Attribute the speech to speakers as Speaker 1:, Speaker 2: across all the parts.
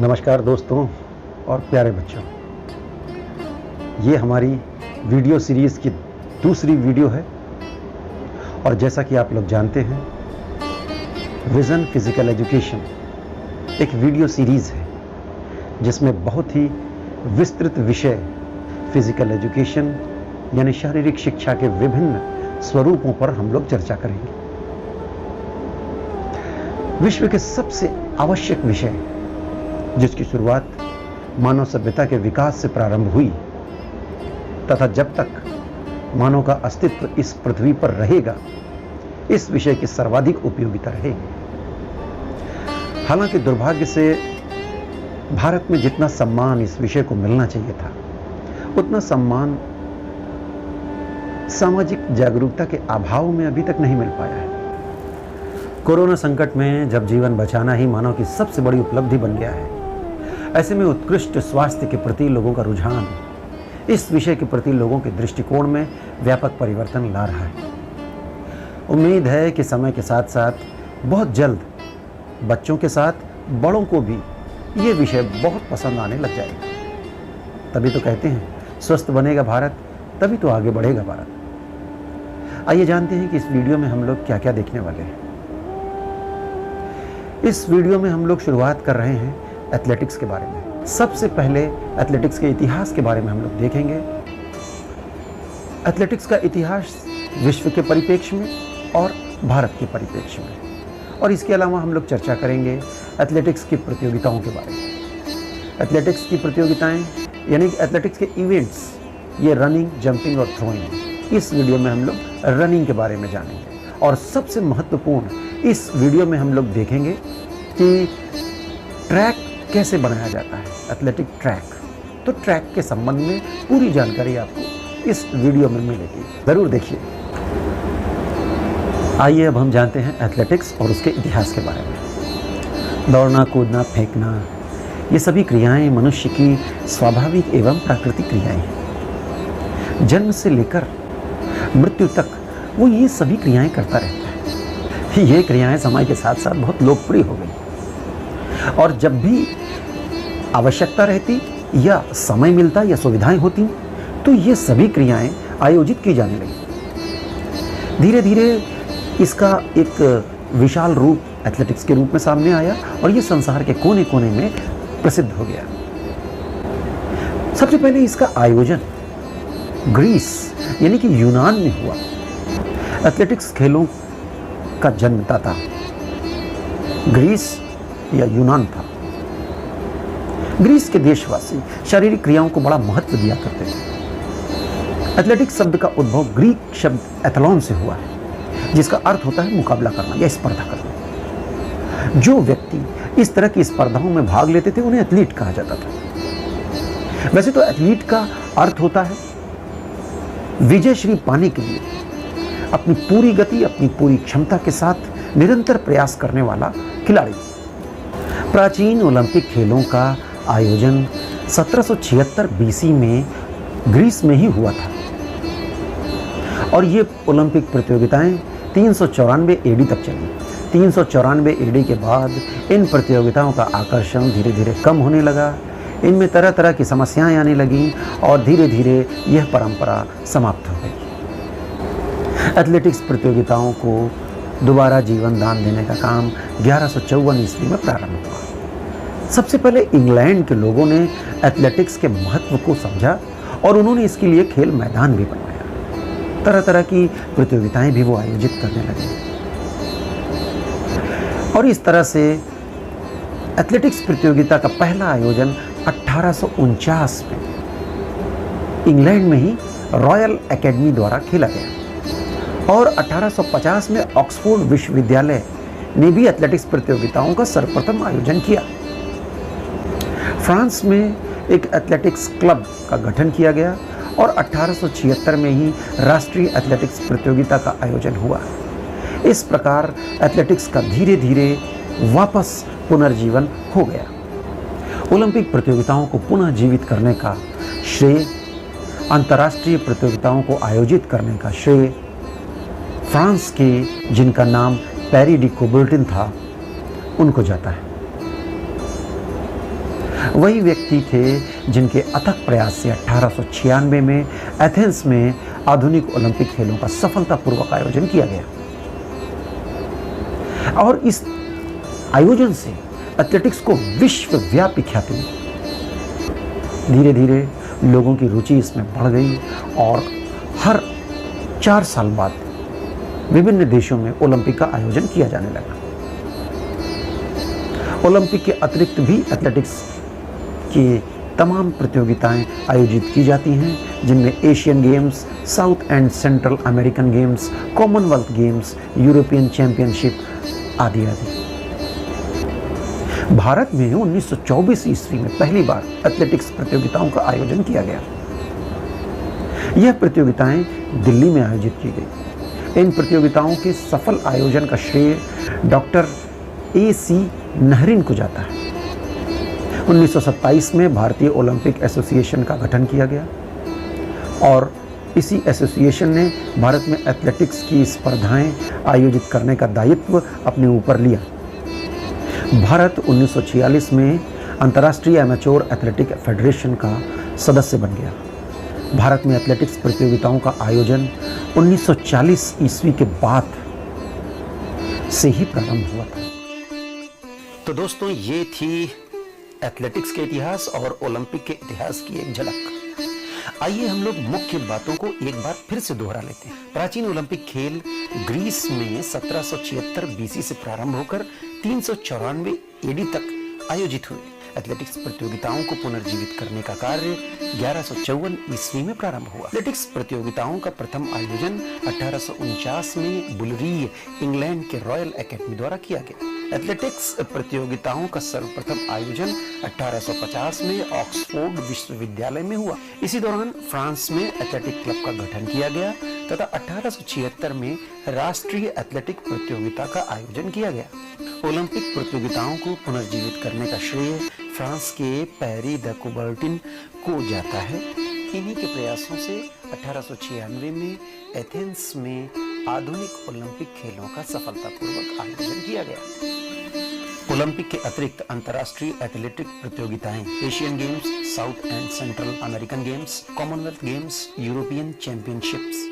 Speaker 1: नमस्कार दोस्तों और प्यारे बच्चों, ये हमारी वीडियो सीरीज़ की दूसरी वीडियो है और जैसा कि आप लोग जानते हैं, विज़न फिज़िकल एजुकेशन एक वीडियो सीरीज़ है जिसमें बहुत ही विस्तृत विषय फिज़िकल एजुकेशन यानी शारीरिक शिक्षा के विभिन्न स्वरूपों पर हम लोग चर्चा करेंगे। विश्व के सबसे आवश्यक विषय जिसकी शुरुआत मानव सभ्यता के विकास से प्रारंभ हुई तथा जब तक मानव का अस्तित्व इस पृथ्वी पर रहेगा, इस विषय की सर्वाधिक उपयोगिता रहेगी। हालांकि दुर्भाग्य से भारत में जितना सम्मान इस विषय को मिलना चाहिए था, उतना सम्मान सामाजिक जागरूकता के अभाव में अभी तक नहीं मिल पाया है। कोरोना संकट में जब जीवन बचाना ही मानव की सबसे बड़ी उपलब्धि बन गया है, ऐसे में उत्कृष्ट स्वास्थ्य के प्रति लोगों का रुझान इस विषय के प्रति लोगों के दृष्टिकोण में व्यापक परिवर्तन ला रहा है। उम्मीद है कि समय के साथ साथ बहुत जल्द बच्चों के साथ बड़ों को भी ये विषय बहुत पसंद आने लग जाएगा। तभी तो कहते हैं स्वस्थ बनेगा भारत, तभी तो आगे बढ़ेगा भारत। आइए जानते हैं कि इस वीडियो में हम लोग क्या क्या देखने वाले हैं। इस वीडियो में हम लोग शुरुआत कर रहे हैं एथलेटिक्स के बारे में। सबसे पहले एथलेटिक्स के इतिहास के बारे में हम लोग देखेंगे। एथलेटिक्स का इतिहास विश्व के परिप्रेक्ष्य में और भारत के परिप्रेक्ष्य में, और इसके अलावा हम लोग चर्चा करेंगे एथलेटिक्स की प्रतियोगिताओं के बारे में। एथलेटिक्स की प्रतियोगिताएं यानी एथलेटिक्स के इवेंट्स, ये रनिंग, जंपिंग और थ्रोइंग। इस वीडियो में हम लोग रनिंग के बारे में जानेंगे और सबसे महत्वपूर्ण इस वीडियो में हम लोग देखेंगे कि ट्रैक कैसे बनाया जाता है, एथलेटिक ट्रैक। तो ट्रैक के संबंध में पूरी जानकारी आपको इस वीडियो में मिलेगी, जरूर देखिए। आइए अब हम जानते हैं एथलेटिक्स और उसके इतिहास के बारे में। दौड़ना, कूदना, फेंकना, ये सभी क्रियाएं मनुष्य की स्वाभाविक एवं प्राकृतिक क्रियाएं हैं। जन्म से लेकर मृत्यु तक वो ये सभी क्रियाएं करता रहता है। ये क्रियाएं समय के साथ साथ बहुत लोकप्रिय हो गई और जब भी आवश्यकता रहती या समय मिलता या सुविधाएं होती तो ये सभी क्रियाएं आयोजित की जाने लगी। धीरे धीरे इसका एक विशाल रूप एथलेटिक्स के रूप में सामने आया और ये संसार के कोने कोने में प्रसिद्ध हो गया। सबसे पहले इसका आयोजन ग्रीस यानी कि यूनान में हुआ। एथलेटिक्स खेलों का जन्मदाता ग्रीस या यूनान था। ग्रीस के देशवासी शारीरिक क्रियाओं को बड़ा महत्व दिया करते थे। एथलेटिक्स शब्द का उद्भव ग्रीक शब्द एथलॉन से हुआ है, जिसका अर्थ होता है मुकाबला करना या स्पर्धा करना। जो व्यक्ति इस तरह की स्पर्धाओं में भाग लेते थे उन्हें एथलीट कहा जाता था। वैसे तो एथलीट का अर्थ होता है विजय श्री पाने के लिए अपनी पूरी गति, अपनी पूरी क्षमता के साथ निरंतर प्रयास करने वाला खिलाड़ी। प्राचीन ओलंपिक खेलों का आयोजन 1776 बीसी में ग्रीस में ही हुआ था और ये ओलंपिक प्रतियोगिताएं 394 एडी तक चली। 394 एडी के बाद इन प्रतियोगिताओं का आकर्षण धीरे धीरे कम होने लगा। इनमें तरह तरह की समस्याएं आने लगीं और धीरे धीरे यह परंपरा समाप्त हो गई। एथलेटिक्स प्रतियोगिताओं को दोबारा जीवन दान देने का काम 1154 ईस्वी में प्रारंभ हुआ। सबसे पहले इंग्लैंड के लोगों ने एथलेटिक्स के महत्व को समझा और उन्होंने इसके लिए खेल मैदान भी बनवाया। तरह तरह की प्रतियोगिताएं भी वो आयोजित करने लगे और इस तरह से एथलेटिक्स प्रतियोगिता का पहला आयोजन 1849 में इंग्लैंड में ही रॉयल एकेडमी द्वारा खेला गया और 1850 में ऑक्सफोर्ड विश्वविद्यालय ने भी एथलेटिक्स प्रतियोगिताओं का सर्वप्रथम आयोजन किया। फ्रांस में एक एथलेटिक्स क्लब का गठन किया गया और 1876 में ही राष्ट्रीय एथलेटिक्स प्रतियोगिता का आयोजन हुआ। इस प्रकार एथलेटिक्स का धीरे धीरे वापस पुनर्जीवन हो गया। ओलंपिक प्रतियोगिताओं को पुनः जीवित करने का श्रेय, अंतर्राष्ट्रीय प्रतियोगिताओं को आयोजित करने का श्रेय फ्रांस के, जिनका नाम पैरी डी कुबर्टिन था, उनको जाता है। वही व्यक्ति थे जिनके अथक प्रयास से 1896 में एथेंस में आधुनिक ओलंपिक खेलों का सफलतापूर्वक आयोजन किया गया। और इस आयोजन से एथलेटिक्स को विश्वव्यापी ख्याति मिली। धीरे धीरे लोगों की रुचि इसमें बढ़ गई और हर 4 साल बाद विभिन्न देशों में ओलंपिक का आयोजन किया जाने लगा। ओलंपिक के अतिरिक्त भी एथलेटिक्स की तमाम प्रतियोगिताएं आयोजित की जाती हैं, जिनमें Asian games, south and central American games, Commonwealth games, European championship आदि आदि। भारत में 1924 ईस्वी में पहली बार एथलेटिक्स प्रतियोगिताओं का आयोजन किया गया। यह प्रतियोगिताएं दिल्ली में आयोजित की गई। इन प्रतियोगिताओं के सफल आयोजन का श्रेय डॉक्टर A.C. नहरीन को जाता है। 1927 में भारतीय ओलंपिक एसोसिएशन का गठन किया गया और इसी एसोसिएशन ने भारत में एथलेटिक्स की स्पर्धाएं आयोजित करने का दायित्व अपने ऊपर लिया। भारत 1946 में अंतर्राष्ट्रीय एमेच्योर एथलेटिक फेडरेशन का सदस्य बन गया। भारत में एथलेटिक्स प्रतियोगिताओं का आयोजन 1940 ईस्वी के बाद से ही प्रारंभ हुआ था। तो दोस्तों, ये थी एथलेटिक्स के इतिहास और ओलंपिक के इतिहास की एक झलक। आइए हम लोग मुख्य बातों को एक बार फिर से दोहरा लेते हैं। प्राचीन ओलंपिक खेल ग्रीस में 1776 बीसी से प्रारंभ होकर 394 एडी तक आयोजित हुए। एथलेटिक्स प्रतियोगिताओं को पुनर्जीवित करने का कार्य 1154 ईस्वी में प्रारंभ हुआ। एथलेटिक्स प्रतियोगिताओं का प्रथम आयोजन 1849 में बुलरी, इंग्लैंड के रॉयल एकेडमी द्वारा किया गया। एथलेटिक्स प्रतियोगिताओं का सर्वप्रथम आयोजन 1850 में ऑक्सफोर्ड विश्वविद्यालय में हुआ। इसी दौरान फ्रांस में एथलेटिक क्लब का गठन किया गया तथा 1876 में राष्ट्रीय एथलेटिक प्रतियोगिता का आयोजन किया गया। ओलंपिक प्रतियोगिताओं को पुनर्जीवित करने का श्रेय फ्रांस के पैरी द कुबर्टिन को जाता है। इन्हीं के प्रयासों से 1896 में एथेंस में आधुनिक ओलंपिक खेलों का सफलतापूर्वक आयोजन किया गया। ओलंपिक के अतिरिक्त अंतर्राष्ट्रीय एथलेटिक प्रतियोगिताएं Asian games, south and central American games, Commonwealth games, European championships.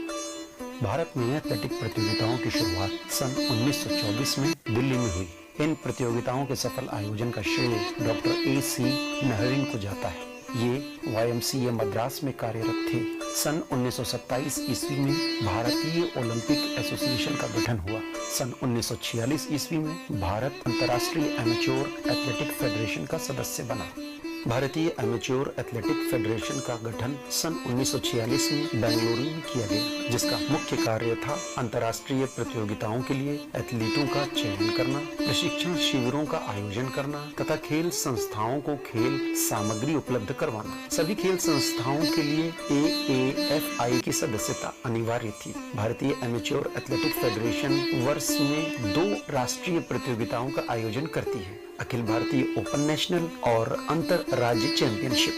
Speaker 1: Bharat में एथलेटिक प्रतियोगिताओं की शुरुआत सन 1924 में दिल्ली में हुई। इन प्रतियोगिताओं के सफल आयोजन का श्रेय डॉक्टर A.C. नहरीन को जाता है। ये YMCA मद्रास में कार्यरत थे। सन 1927 ईस्वी में भारतीय ओलंपिक एसोसिएशन का गठन हुआ। सन 1946 ईस्वी में भारत अंतर्राष्ट्रीय एमेच्योर एथलेटिक फेडरेशन का सदस्य बना। भारतीय एमेच्योर एथलेटिक फेडरेशन का गठन सन 1946 में बेंगलुरु में किया गया, जिसका मुख्य कार्य था अंतर्राष्ट्रीय प्रतियोगिताओं के लिए एथलीटों का चयन करना, प्रशिक्षण शिविरों का आयोजन करना तथा खेल संस्थाओं को खेल सामग्री उपलब्ध करवाना। सभी खेल संस्थाओं के लिए AAFI की सदस्यता अनिवार्य थी। भारतीय एमेच्योर एथलेटिक फेडरेशन वर्ष में 2 राष्ट्रीय प्रतियोगिताओं का आयोजन करती है, अखिल भारतीय ओपन नेशनल और अंतर राज्य चैंपियनशिप।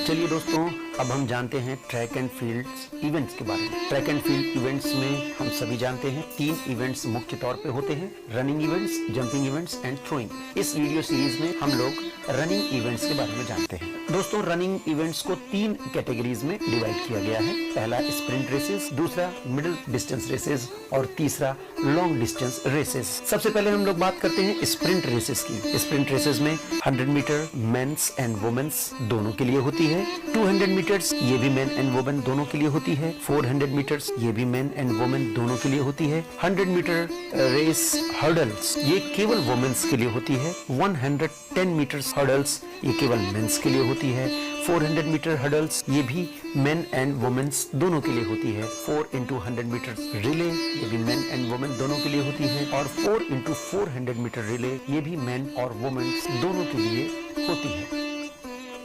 Speaker 1: चलिए दोस्तों, अब हम जानते हैं ट्रैक एंड फील्ड इवेंट्स के बारे में। ट्रैक एंड फील्ड इवेंट्स में हम सभी जानते हैं 3 इवेंट्स मुख्य तौर पे होते हैं, running events, jumping events and throwing. इस वीडियो सीरीज में हम लोग रनिंग इवेंट्स के बारे में जानते हैं। दोस्तों, रनिंग इवेंट्स को 3 कैटेगरीज में डिवाइड किया गया है। पहला स्प्रिंट रेसेस, दूसरा मिडिल डिस्टेंस रेसेस और तीसरा लॉन्ग डिस्टेंस रेसेस। सबसे पहले हम लोग बात करते हैं स्प्रिंट रेसेस की। स्प्रिंट रेसेस में 100 मीटर मेंस एंड वुमेन्स दोनों के लिए होती है, 200 मीटर्स ये भी मेन एंड वुमेन दोनों के लिए होती है, 400 मीटर्स ये भी मेन एंड वुमेन दोनों के लिए होती है, 100 मीटर रेस हर्डल्स ये केवल वुमेन्स के लिए होती है, 110 मीटर्स हर्डल्स ये केवल मेंस के लिए होती है, 400 मीटर हर्डल्स ये भी मेन एंड वुमेन्स दोनों के लिए होती है, 4x100 मीटर रिले ये भी मेन एंड वुमेन दोनों के लिए होती है और 4x400 मीटर रिले ये भी मेन और वुमेन्स दोनों के लिए होती है।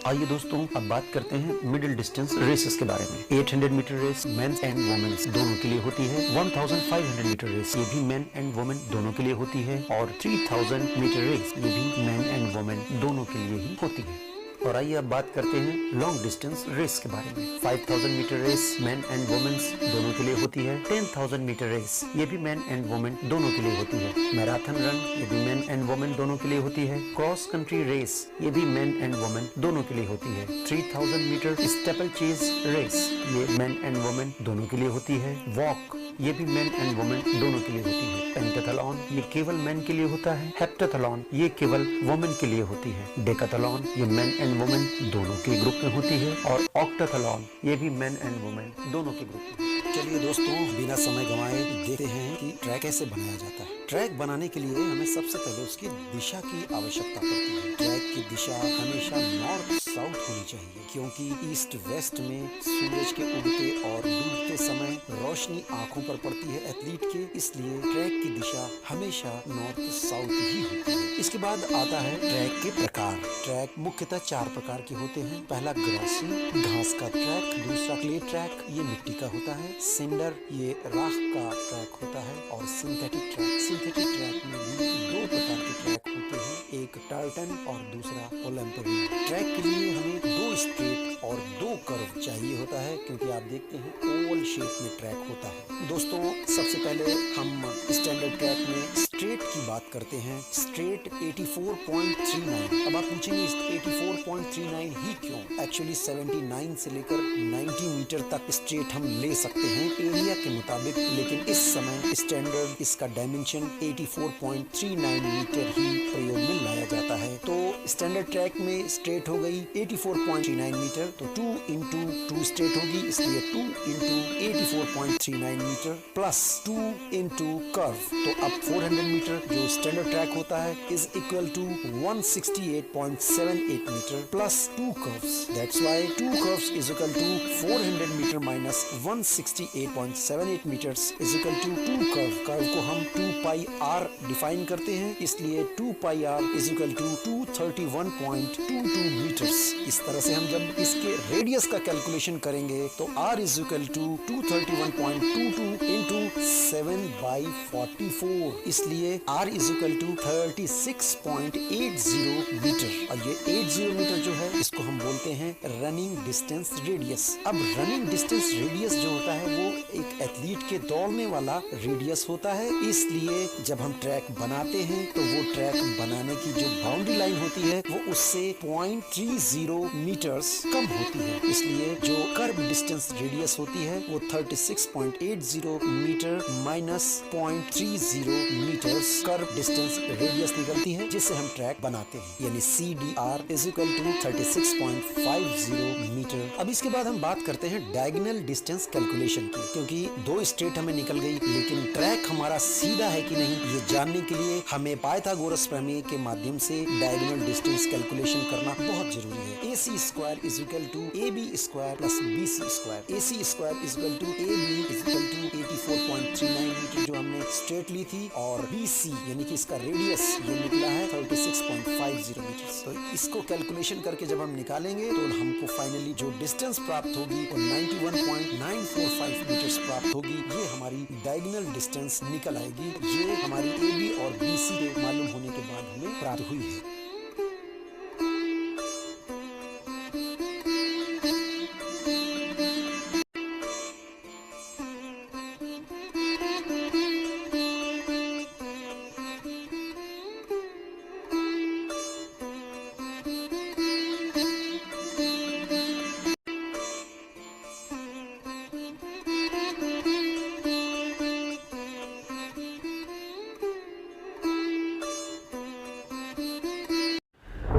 Speaker 1: आइए दोस्तों, अब बात करते हैं मिडिल डिस्टेंस रेसेस के बारे में। 800 meter race men's and women's दोनों के लिए होती है, 1500 मीटर रेस ये भी मेन एंड वुमेन दोनों के लिए होती है और 3000 मीटर रेस ये भी मेन एंड वुमेन दोनों के लिए ही होती है। और आइए अब बात करते हैं लॉन्ग डिस्टेंस रेस के बारे में। 5000 meter race man and women's दोनों के लिए होती है। 10,000 मीटर रेस ये भी मैन एंड वुमेन दोनों के लिए होती है। मैराथन रन ये भी मैन एंड वुमेन दोनों के लिए होती है। क्रॉस कंट्री रेस ये भी मैन एंड वुमेन दोनों के लिए होती है। 3000 मीटर स्टेपल चेज रेस ये मैन एंड वुमेन दोनों के लिए होती है। वॉक ये भी मेन एंड वुमेन दोनों के लिए होती है। पेंटाथलॉन ये केवल मेन के लिए होता है। हेप्टाथलॉन ये केवल वुमेन के लिए होती है। डेकाथलॉन ये मेन एंड वुमेन दोनों के ग्रुप में होती है। और ऑक्टाथलॉन ये भी मेन एंड वुमेन दोनों के ग्रुप में। चलिए दोस्तों, बिना समय गंवाए देखते हैं कि ट्रैक कैसे बनाया जाता है। ट्रैक बनाने के लिए हमें सबसे पहले उसकी दिशा की आवश्यकता पड़ती है। ट्रैक की दिशा हमेशा नॉर्थ साउथ होनी चाहिए, क्योंकि ईस्ट वेस्ट में सूरज के उगते और डूबते समय रोशनी आंखों पर पड़ती है एथलीट के, इसलिए ट्रैक की दिशा हमेशा नॉर्थ साउथ ही होती है। इसके बाद आता है ट्रैक के प्रकार। ट्रैक मुख्यतः 4 प्रकार के होते हैं। पहला ग्रासी घास का ट्रैक, दूसरा क्ले ट्रैक ये मिट्टी का होता है, सिंडर ये राख का ट्रैक होता है, और सिंथेटिक ट्रैक। सिंथेटिक ट्रैक में भी 2 प्रकार के ट्रैक होते हैं, एक टार्टन और दूसरा ओलंपिक। ट्रैक के लिए हमें 2 स्ट्रेट और 2 कर्व चाहिए होता है, क्योंकि आप देखते हैं ओवल शेप में ट्रैक होता है। दोस्तों, सबसे पहले हम स्टैंडर्ड ट्रैक में स्ट्रेट की बात करते हैं। स्ट्रेट 84.39। अब आप पूछेंगे 84.39 ही क्यों? एक्चुअली 79 से लेकर 90 मीटर तक स्ट्रेट हम ले सकते हैं एरिया के मुताबिक, लेकिन इस समय स्टैंडर्ड इसका डायमेंशन 84.39 मीटर ही प्रयोग में लाया जाता है। तो स्टैंडर्ड ट्रैक में स्ट्रेट हो गई 84.39 मीटर, तो 2 इंटू 2 स्ट्रेट होगी, इसलिए 2 into 84.39 meter plus 2 into curve. तो अब 400 मीटर जो स्टैंडर्ड ट्रैक होता है is equal to 168.78 meter plus 2 curves. That's why 2 curves is equal to 400 meter minus 168.78 meters is equal to 2 curve. Curve को हम 2 पाई आर डिफाइन करते हैं, इसलिए 2 pi R is equal to 231.22 metres. इस तरह से हम जब इसके रेडियस का कैलकुलेशन करेंगे तो r is equal to 231.22 into 7/44, इसलिए r is equal to 36.80 meter. और ये 80 मीटर जो है इसको हम बोलते हैं रनिंग डिस्टेंस रेडियस। अब रनिंग डिस्टेंस रेडियस जो होता है वो एक एथलीट के दौड़ने वाला रेडियस होता है, इसलिए जब हम ट्रैक बनाते हैं तो वो ट्रैक बनाने की जो बाउंड्री लाइन होती है वो उससे 0.30 मीटर्स कम होती है, इसलिए जो कर्व डिस्टेंस रेडियस होती है वो 36.80 meter minus 0.30 meters curve distance radius निकलती है, जिससे हम ट्रैक बनाते हैं, यानी CDR is equal to 36.50 meter. अब इसके बाद हम बात करते हैं डायगोनल डिस्टेंस कैलकुलेशन की, क्योंकि 2 स्ट्रेट हमें निकल गई, लेकिन ट्रैक हमारा सीधा है कि नहीं ये जानने के लिए हमें पाइथागोरस प्रमेय के माध्यम से डायगोनल डिस्टेंस कैलकुलेशन करना बहुत जरूरी है। AC square is equal to AB square plus BC square. AC square is equal to AB is equal to 84.39 meter जो हमने स्ट्रेट ली थी, और BC यानी कि इसका रेडियस ये निकला है 36.50 मीटर। तो इसको कैलकुलेशन करके जब हम निकालेंगे तो हमको फाइनली जो डिस्टेंस प्राप्त होगी वो 91.945 मीटर्स प्राप्त होगी। ये हमारी डायगोनल डिस्टेंस निकल आएगी। ये हमारी AB और BC के मालूम होने के बाद हमें प्राप्त हुई है।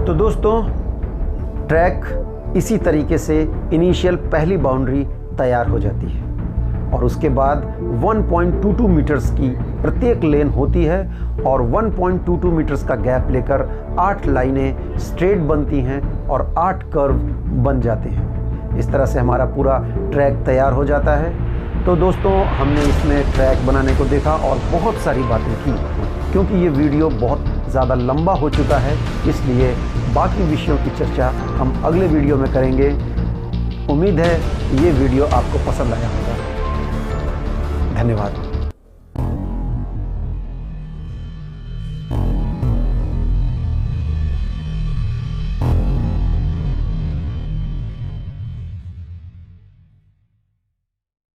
Speaker 1: तो दोस्तों, ट्रैक इसी तरीके से इनिशियल पहली बाउंड्री तैयार हो जाती है और उसके बाद 1.22 मीटर्स की प्रत्येक लेन होती है और 1.22 मीटर्स का गैप लेकर 8 लाइनें स्ट्रेट बनती हैं और 8 कर्व बन जाते हैं। इस तरह से हमारा पूरा ट्रैक तैयार हो जाता है। तो दोस्तों, हमने इसमें ट्रैक बनाने को देखा और बहुत सारी बातें की। क्योंकि ये वीडियो बहुत ज़्यादा लंबा हो चुका है, इसलिए बाकी विषयों की चर्चा हम अगले वीडियो में करेंगे। उम्मीद है ये वीडियो आपको पसंद आया होगा। धन्यवाद।